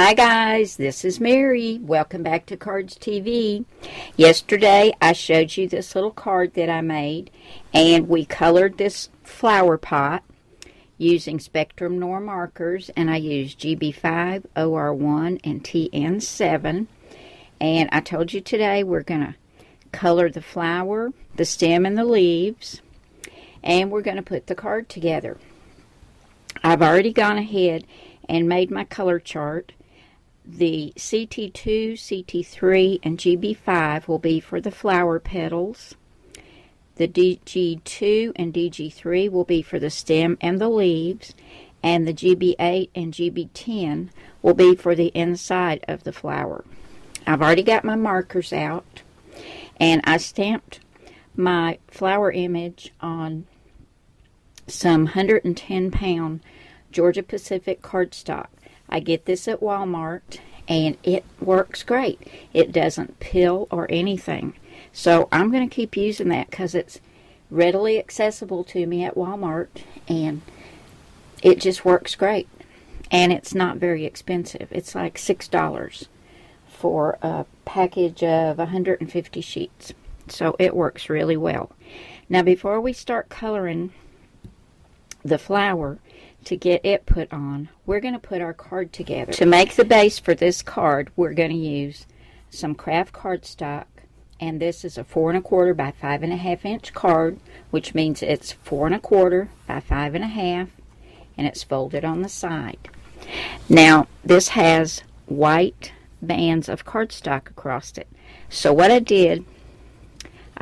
Hi guys, this is Mary. Welcome back to Cardz TV. Yesterday I showed you this little card that I made, and we colored this flower pot using Spectrum Noir markers, and I used GB5, OR1, and TN7. And I told you today we're going to color the flower, the stem, and the leaves, and we're going to put the card together. I've already gone ahead and made my color chart. The CT2, CT3, and GB5 will be for the flower petals. The DG2 and DG3 will be for the stem and the leaves. And the GB8 and GB10 will be for the inside of the flower. I've already got my markers out, and I stamped my flower image on some 110-pound Georgia Pacific cardstock. I get this at Walmart, and it works great. It doesn't pill or anything. So I'm going to keep using that because it's readily accessible to me at Walmart, and it just works great. And it's not very expensive. It's like $6 for a package of 150 sheets. So it works really well. Now before we start coloring the flower, to get it put on, we're going to put our card together. To make the base for this card, we're going to use some craft cardstock, and this is a 4 1/4 by 5 1/2 inch card, which means it's 4 1/4 by 5 1/2, and it's folded on the side. Now this has white bands of cardstock across it. So what I did,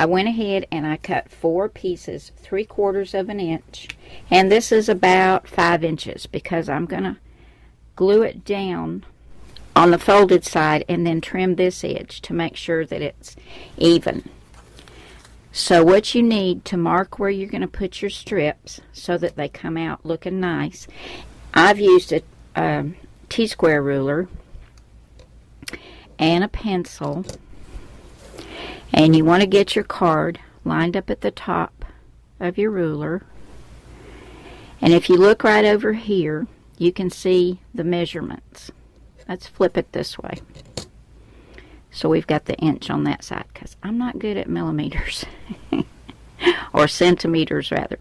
I went ahead and I cut 4 pieces 3/4 of an inch, and this is about 5 inches because I'm going to glue it down on the folded side and then trim this edge to make sure that it's even. So what you need to mark where you're going to put your strips so that they come out looking nice, I've used a T-square ruler and a pencil. And you want to get your card lined up at the top of your ruler. And if you look right over here, you can see the measurements. Let's flip it this way. So we've got the inch on that side, because I'm not good at millimeters. Or centimeters, rather.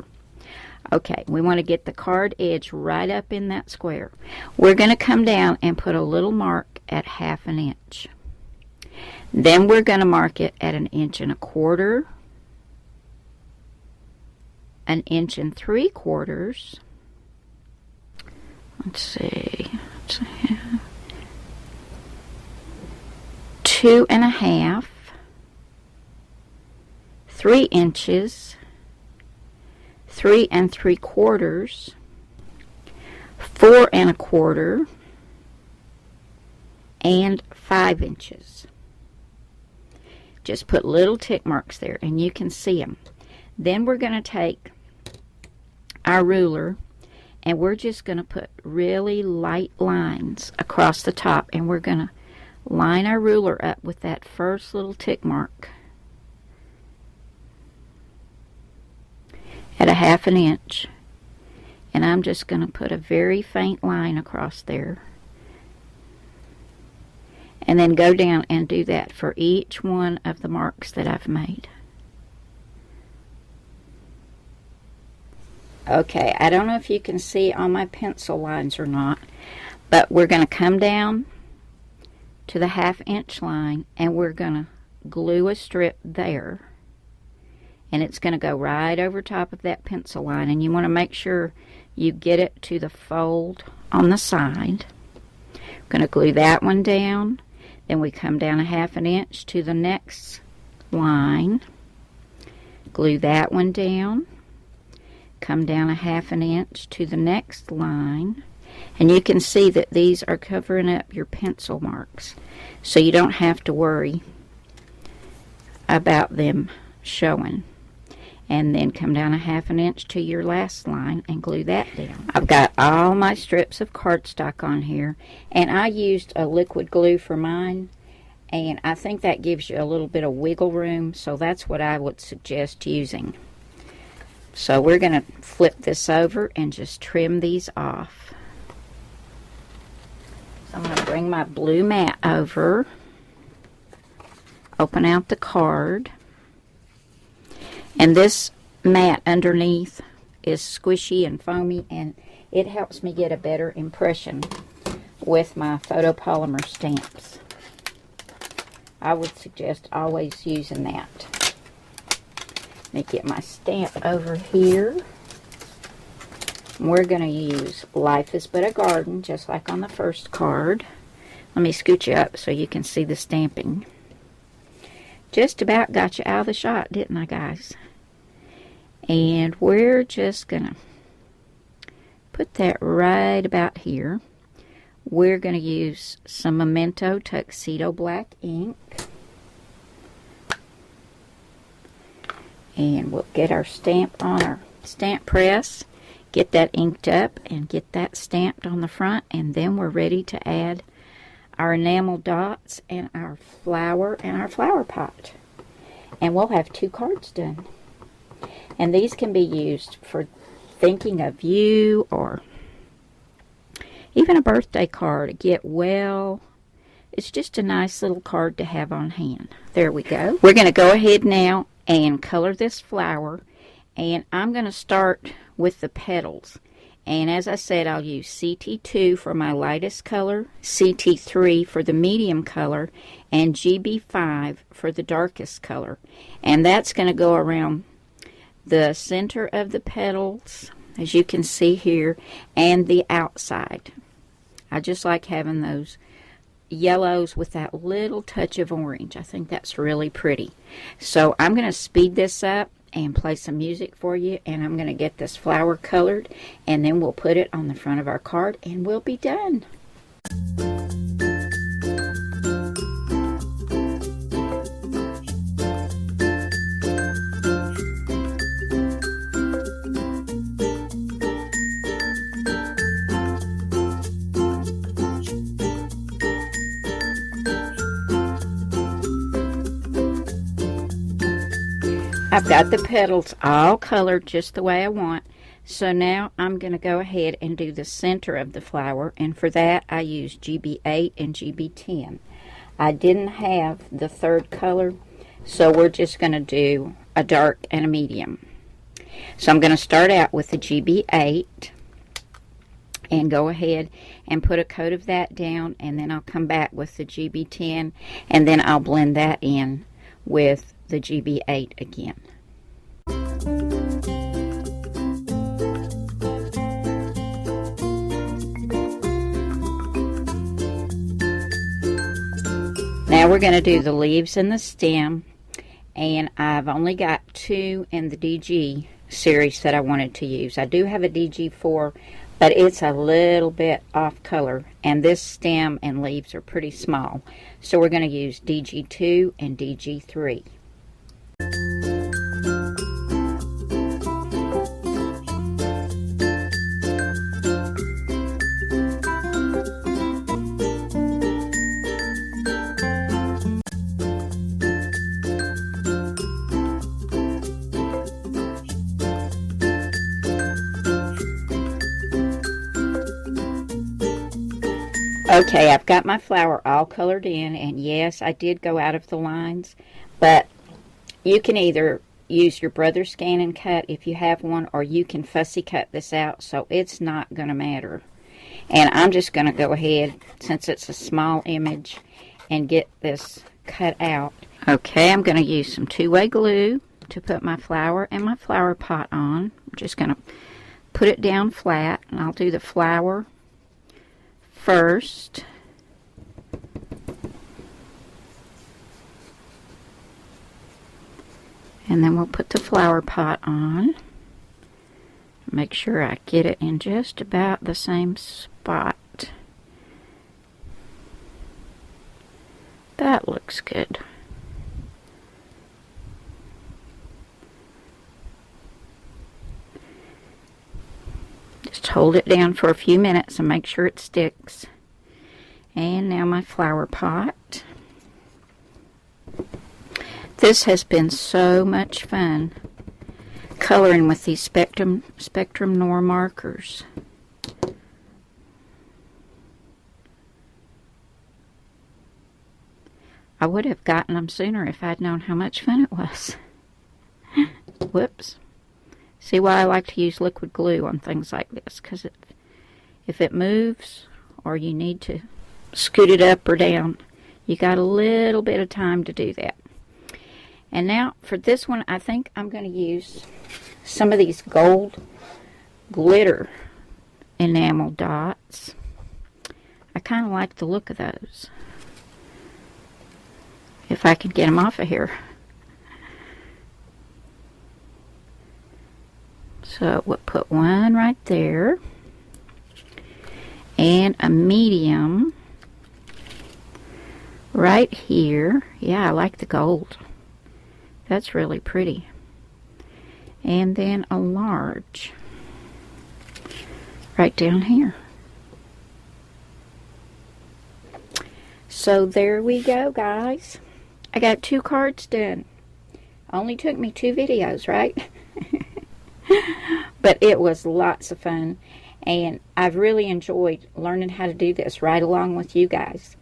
Okay, we want to get the card edge right up in that square. We're going to come down and put a little mark at 1/2 inch. Then we're going to mark it at 1 1/4 inches, 1 3/4 inches. Let's see. 2 1/2, 3 inches, 3 3/4, 4 1/4, and 5 inches. Just put little tick marks there, and you can see them. Then we're going to take our ruler, and we're just going to put really light lines across the top, and we're going to line our ruler up with that first little tick mark at 1/2 inch. And I'm just going to put a very faint line across there. And then go down and do that for each one of the marks that I've made. Okay, I don't know if you can see on my pencil lines or not, but we're going to come down to the 1/2 inch line, and we're going to glue a strip there. And it's going to go right over top of that pencil line, and you want to make sure you get it to the fold on the side. I'm going to glue that one down. Then we come down 1/2 inch to the next line, glue that one down, come down 1/2 inch to the next line, and you can see that these are covering up your pencil marks, so you don't have to worry about them showing. And then come down 1/2 inch to your last line and glue that down. I've got all my strips of cardstock on here, and I used a liquid glue for mine, and I think that gives you a little bit of wiggle room, so that's what I would suggest using. So we're going to flip this over and just trim these off. I'm going to bring my blue mat over, open out the card, and this mat underneath is squishy and foamy, and it helps me get a better impression with my photopolymer stamps. I would suggest always using that. Let me get my stamp over here. We're going to use Life is But a Garden, just like on the first card. Let me scoot you up so you can see the stamping. Just about got you out of the shot, didn't I, guys? And we're just going to put that right about here. We're going to use some Memento Tuxedo Black ink. And we'll get our stamp on our stamp press. Get that inked up and get that stamped on the front, and then we're ready to add our enamel dots and our flower pot. And we'll have 2 cards done. And these can be used for thinking of you, or even a birthday card, a get well. It's just a nice little card to have on hand. There we go. We're going to go ahead now and color this flower, and I'm going to start with the petals. And as I said, I'll use CT2 for my lightest color, CT3 for the medium color, and GB5 for the darkest color. And that's going to go around the center of the petals, as you can see here, and the outside. I just like having those yellows with that little touch of orange. I think that's really pretty. So I'm going to speed this up and play some music for you, and I'm going to get this flower colored, and then we'll put it on the front of our card and we'll be done. I've got the petals all colored just the way I want. So now I'm going to go ahead and do the center of the flower, and for that I use GB8 and GB10. I didn't have the third color, so we're just going to do a dark and a medium. So I'm going to start out with the GB8 and go ahead and put a coat of that down, and then I'll come back with the GB10, and then I'll blend that in with the GB8 again. Now we're going to do the leaves and the stem, and I've only got 2 in the DG series that I wanted to use. I do have a DG4, but it's a little bit off color, and this stem and leaves are pretty small. So we're going to use DG2 and DG3. Okay, I've got my flower all colored in, and yes, I did go out of the lines, but you can either use your brother's scan and cut if you have one, or you can fussy cut this out, so it's not going to matter. And I'm just going to go ahead, since it's a small image, and get this cut out. Okay, I'm going to use some two-way glue to put my flower and my flower pot on. I'm just going to put it down flat, and I'll do the flower first. And then we'll put the flower pot on. Make sure I get it in just about the same spot. That looks good. Just hold it down for a few minutes and make sure it sticks. And now my flower pot. This has been so much fun coloring with these Spectrum Noir markers. I would have gotten them sooner if I'd known how much fun it was. Whoops. See why I like to use liquid glue on things like this, because if it moves or you need to scoot it up or down, you got a little bit of time to do that. And now for this one, I think I'm going to use some of these gold glitter enamel dots. I kind of like the look of those. If I can get them off of here. So we'll put one right there. And a medium right here. Yeah, I like the gold. That's really pretty. And then a large right down here. So there we go, guys. I got 2 cards done. Only took me 2 videos, right? But it was lots of fun. And I've really enjoyed learning how to do this right along with you guys.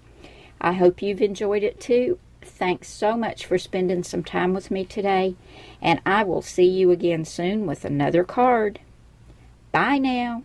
I hope you've enjoyed it too. Thanks so much for spending some time with me today, and I will see you again soon with another card. Bye now.